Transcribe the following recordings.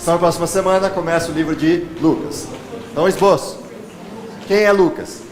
Então, na próxima semana, começa o livro de Lucas. Então, esboço. Quem é Lucas?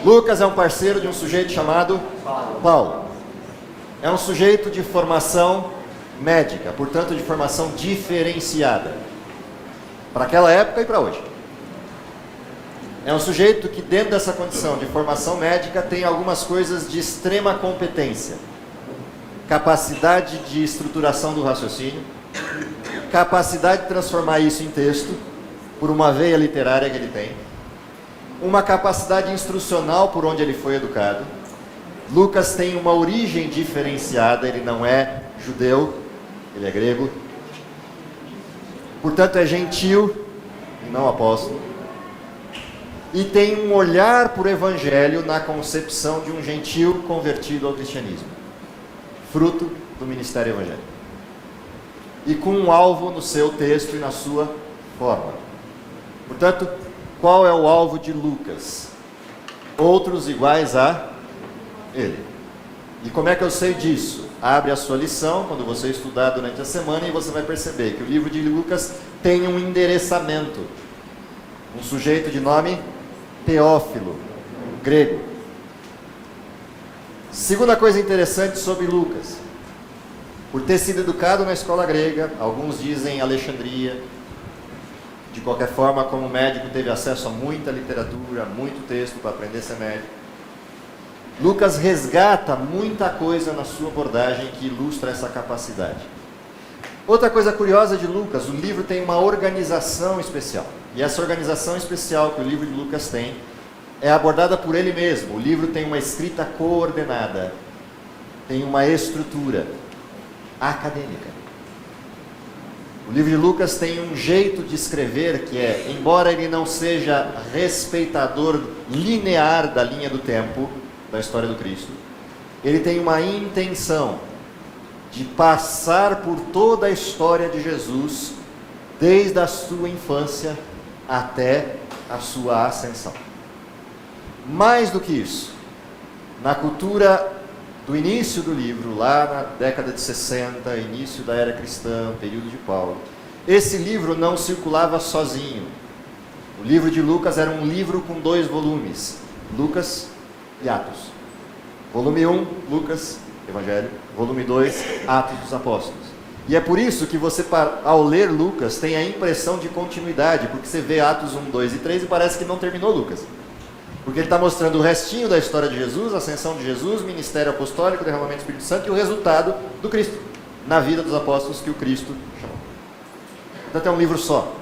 Lucas é um parceiro de um sujeito chamado Paulo. É um sujeito de formação médica, portanto, de formação diferenciada. Para aquela época e para hoje. É um sujeito que, dentro dessa condição de formação médica, tem algumas coisas de extrema competência. Capacidade de estruturação do raciocínio, capacidade de transformar isso em texto, por uma veia literária que ele tem, uma capacidade instrucional por onde ele foi educado. Lucas tem uma origem diferenciada, ele não é judeu, ele é grego. Portanto, é gentil e não apóstolo. E tem um olhar para o evangelho na concepção de um gentil convertido ao cristianismo, fruto do ministério evangélico. E com um alvo no seu texto e na sua forma. Portanto, qual é o alvo de Lucas? Outros iguais a ele. E como é que eu sei disso? Abre a sua lição, quando você estudar durante a semana, e você vai perceber que o livro de Lucas tem um endereçamento. Um sujeito de nome Teófilo, grego. Segunda coisa interessante sobre Lucas. Por ter sido educado na escola grega, alguns dizem Alexandria. De qualquer forma, como médico, teve acesso a muita literatura, muito texto para aprender a ser médico. Lucas resgata muita coisa na sua abordagem que ilustra essa capacidade. Outra coisa curiosa de Lucas, o livro tem uma organização especial. E essa organização especial que o livro de Lucas tem é abordada por ele mesmo. O livro tem uma escrita coordenada, tem uma estrutura acadêmica. O livro de Lucas tem um jeito de escrever que é, embora ele não seja respeitador linear da linha do tempo, da história do Cristo, ele tem uma intenção de passar por toda a história de Jesus, desde a sua infância até a sua ascensão. Mais do que isso, na cultura do início do livro, lá na década de 60, início da era cristã, período de Paulo, esse livro não circulava sozinho. O livro de Lucas era um livro com 2 volumes, Lucas e Atos. Volume 1, Lucas, Evangelho. Volume 2, Atos dos Apóstolos. E é por isso que você, ao ler Lucas, tem a impressão de continuidade, porque você vê Atos 1, 2 e 3 e parece que não terminou Lucas. Porque ele está mostrando o restinho da história de Jesus, a ascensão de Jesus, ministério apostólico, derramamento do Espírito Santo e o resultado do Cristo, na vida dos apóstolos que o Cristo chamou. Então é um livro só,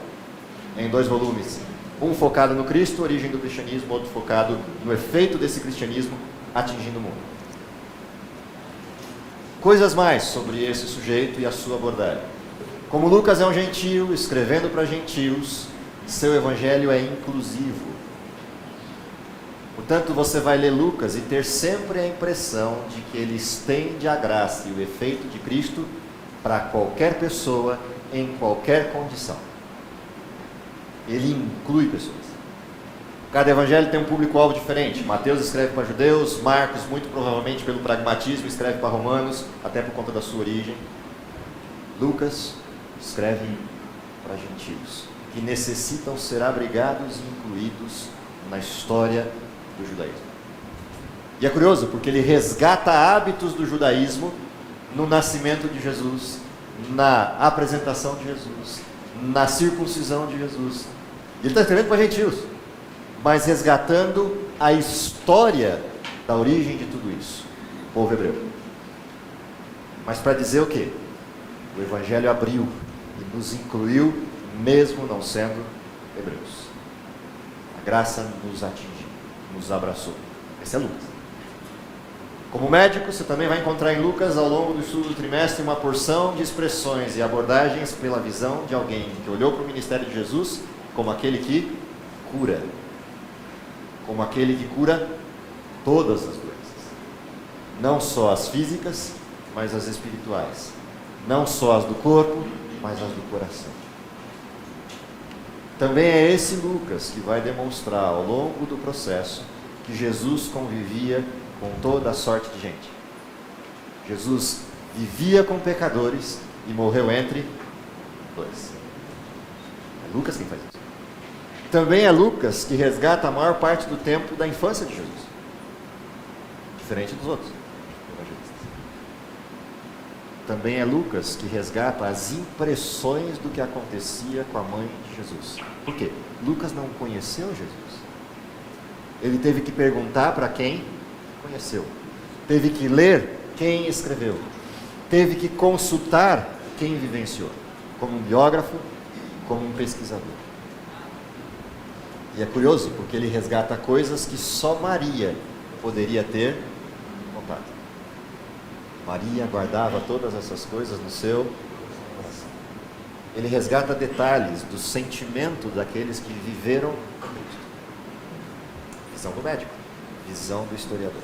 em 2 volumes. Um focado no Cristo, origem do cristianismo, outro focado no efeito desse cristianismo atingindo o mundo. Coisas mais sobre esse sujeito e a sua abordagem. Como Lucas é um gentio, escrevendo para gentios, seu evangelho é inclusivo. Portanto, você vai ler Lucas e ter sempre a impressão de que ele estende a graça e o efeito de Cristo para qualquer pessoa, em qualquer condição. Ele inclui pessoas. Cada evangelho tem um público-alvo diferente. Mateus escreve para judeus, Marcos, muito provavelmente pelo pragmatismo, escreve para romanos, até por conta da sua origem. Lucas escreve para gentios, que necessitam ser abrigados e incluídos na história do judaísmo. E é curioso, porque ele resgata hábitos do judaísmo no nascimento de Jesus, na apresentação de Jesus, na circuncisão de Jesus. E ele está escrevendo para gentios, mas resgatando a história da origem de tudo isso, o povo hebreu. Mas para dizer o quê? O Evangelho abriu e nos incluiu, mesmo não sendo hebreus. A graça nos atingiu, nos abraçou. Esse é Lucas. Como médico, você também vai encontrar em Lucas, ao longo do estudo do trimestre, uma porção de expressões e abordagens pela visão de alguém que olhou para o ministério de Jesus como aquele que cura. Como aquele que cura todas as doenças. Não só as físicas, mas as espirituais. Não só as do corpo, mas as do coração. Também é esse Lucas que vai demonstrar ao longo do processo que Jesus convivia com toda a sorte de gente. Jesus vivia com pecadores e morreu entre dois. É Lucas quem faz isso. Também é Lucas que resgata a maior parte do tempo da infância de Jesus. Diferente dos outros evangelistas. Também é Lucas que resgata as impressões do que acontecia com a mãe de Jesus. Por quê? Lucas não conheceu Jesus. Ele teve que perguntar para quem conheceu. Teve que ler quem escreveu. Teve que consultar quem vivenciou. Como um biógrafo, como um pesquisador. E é curioso, porque ele resgata coisas que só Maria poderia ter contato. Maria guardava todas essas coisas no seu coração. Ele resgata detalhes do sentimento daqueles que viveram com Cristo. Visão do médico, visão do historiador.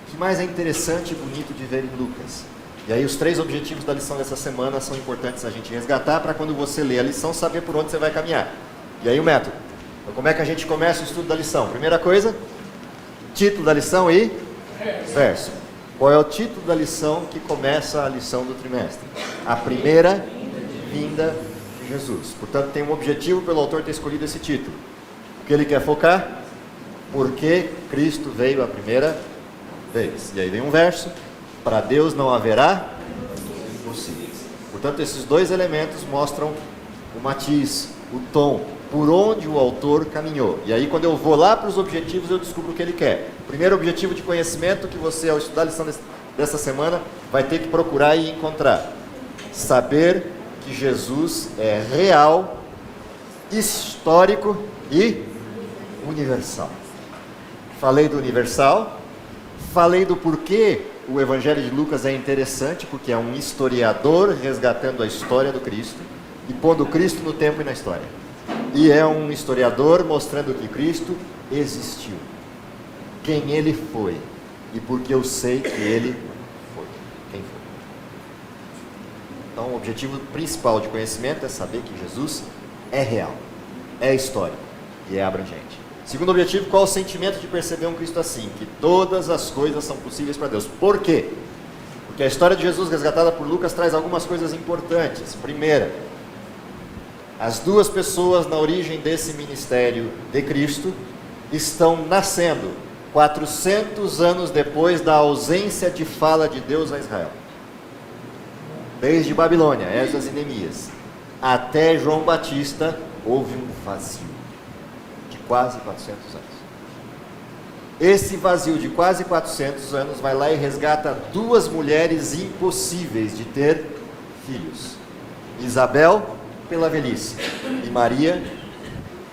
O que mais é interessante e bonito de ver em Lucas? E aí os 3 objetivos da lição dessa semana são importantes a gente resgatar para quando você ler a lição saber por onde você vai caminhar. E aí o método. Então como é que a gente começa o estudo da lição? Primeira coisa, título da lição e verso. Qual é o título da lição que começa a lição do trimestre? A primeira vinda de Jesus. Portanto, tem um objetivo pelo autor ter escolhido esse título. O que ele quer focar? Porque Cristo veio a primeira vez. E aí vem um verso. Para Deus não haverá impossíveis. Portanto, esses 2 elementos mostram o matiz, o tom, por onde o autor caminhou. E aí, quando eu vou lá para os objetivos, eu descubro o que ele quer. O primeiro objetivo de conhecimento que você, ao estudar a lição dessa semana, vai ter que procurar e encontrar. Saber que Jesus é real, histórico e universal. Falei do universal, falei do porquê o Evangelho de Lucas é interessante, porque é um historiador resgatando a história do Cristo e pondo Cristo no tempo e na história. E é um historiador mostrando que Cristo existiu, quem ele foi e porque eu sei que ele foi, quem foi. Então o objetivo principal de conhecimento é saber que Jesus é real, é histórico e é abrangente. Segundo objetivo, qual o sentimento de perceber um Cristo assim? Que todas as coisas são possíveis para Deus. Por quê? Porque a história de Jesus resgatada por Lucas traz algumas coisas importantes. Primeira, as 2 pessoas na origem desse ministério de Cristo estão nascendo 400 anos depois da ausência de fala de Deus a Israel. Desde Babilônia, Esdras e Neemias, até João Batista, houve um vazio de quase 400 anos. Esse vazio de quase 400 anos vai lá e resgata 2 mulheres impossíveis de ter filhos. Isabel, pela velhice, e Maria,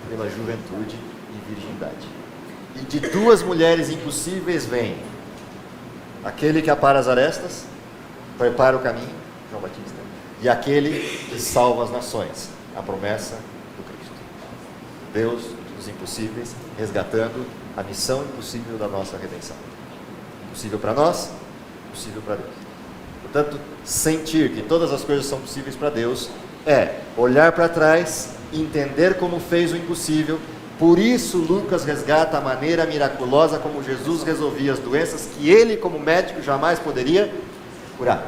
pela juventude e virgindade. E de 2 mulheres impossíveis vem aquele que apara as arestas, prepara o caminho, João Batista, e aquele que salva as nações, a promessa do Cristo. Deus dos impossíveis, resgatando a missão impossível da nossa redenção. Impossível para nós, possível para Deus. Portanto, sentir que todas as coisas são possíveis para Deus é olhar para trás, entender como fez o impossível. Por isso Lucas resgata a maneira miraculosa como Jesus resolvia as doenças que ele, como médico, jamais poderia curar.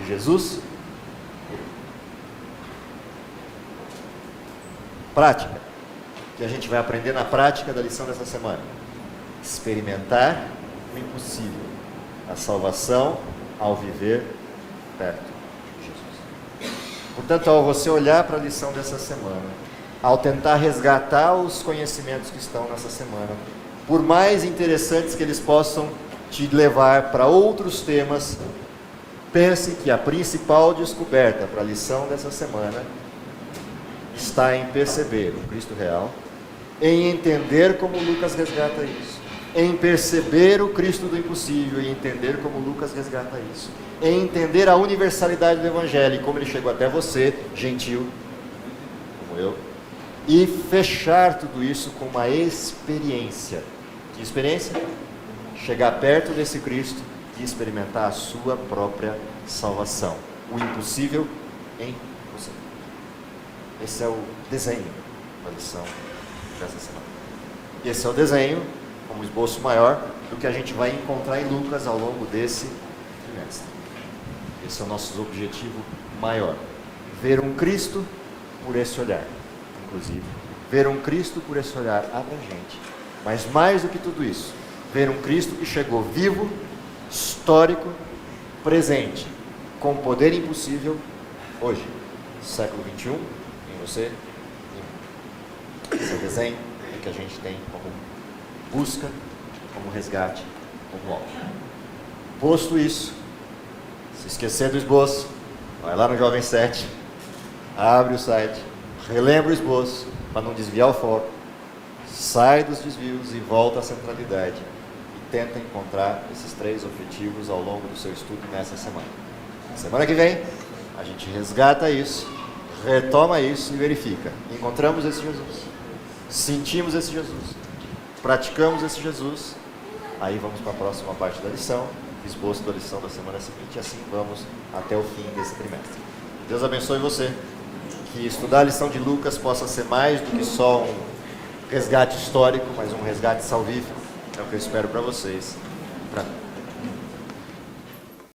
E Jesus prática, que a gente vai aprender na prática da lição dessa semana. Experimentar o impossível, a salvação ao viver perto de Jesus. Portanto, ao você olhar para a lição dessa semana, ao tentar resgatar os conhecimentos que estão nessa semana, por mais interessantes que eles possam te levar para outros temas, pense que a principal descoberta para a lição dessa semana está em perceber o Cristo real, em entender como Lucas resgata isso, em perceber o Cristo do impossível e entender como Lucas resgata isso, em entender a universalidade do Evangelho e como ele chegou até você, gentil, como eu, e fechar tudo isso com uma experiência. Que experiência? Chegar perto desse Cristo e experimentar a sua própria salvação. O impossível em você. Esse é o desenho da lição dessa semana. Esse é o desenho, como esboço maior, do que a gente vai encontrar em Lucas ao longo desse trimestre. Esse é o nosso objetivo maior. Ver um Cristo por esse olhar, inclusive. Ver um Cristo por esse olhar abrangente. Mas mais do que tudo isso, ver um Cristo que chegou vivo, histórico, presente, com poder impossível, hoje, século XXI, em você, em seu desenho, em que a gente tem como busca, como resgate, como alvo. Posto isso, se esquecer do esboço, vai lá no Jovem 7, abre o site, relembra o esboço, para não desviar o foco, sai dos desvios e volta à centralidade. E tenta encontrar esses 3 objetivos ao longo do seu estudo nessa semana. Semana que vem, a gente resgata isso, retoma isso e verifica. Encontramos esse Jesus, sentimos esse Jesus, praticamos esse Jesus, aí vamos para a próxima parte da lição, esboço da lição da semana seguinte, e assim vamos até o fim desse trimestre. Deus abençoe você, que estudar a lição de Lucas possa ser mais do que só um resgate histórico, mas um resgate salvífico, é o que eu espero para vocês, para mim.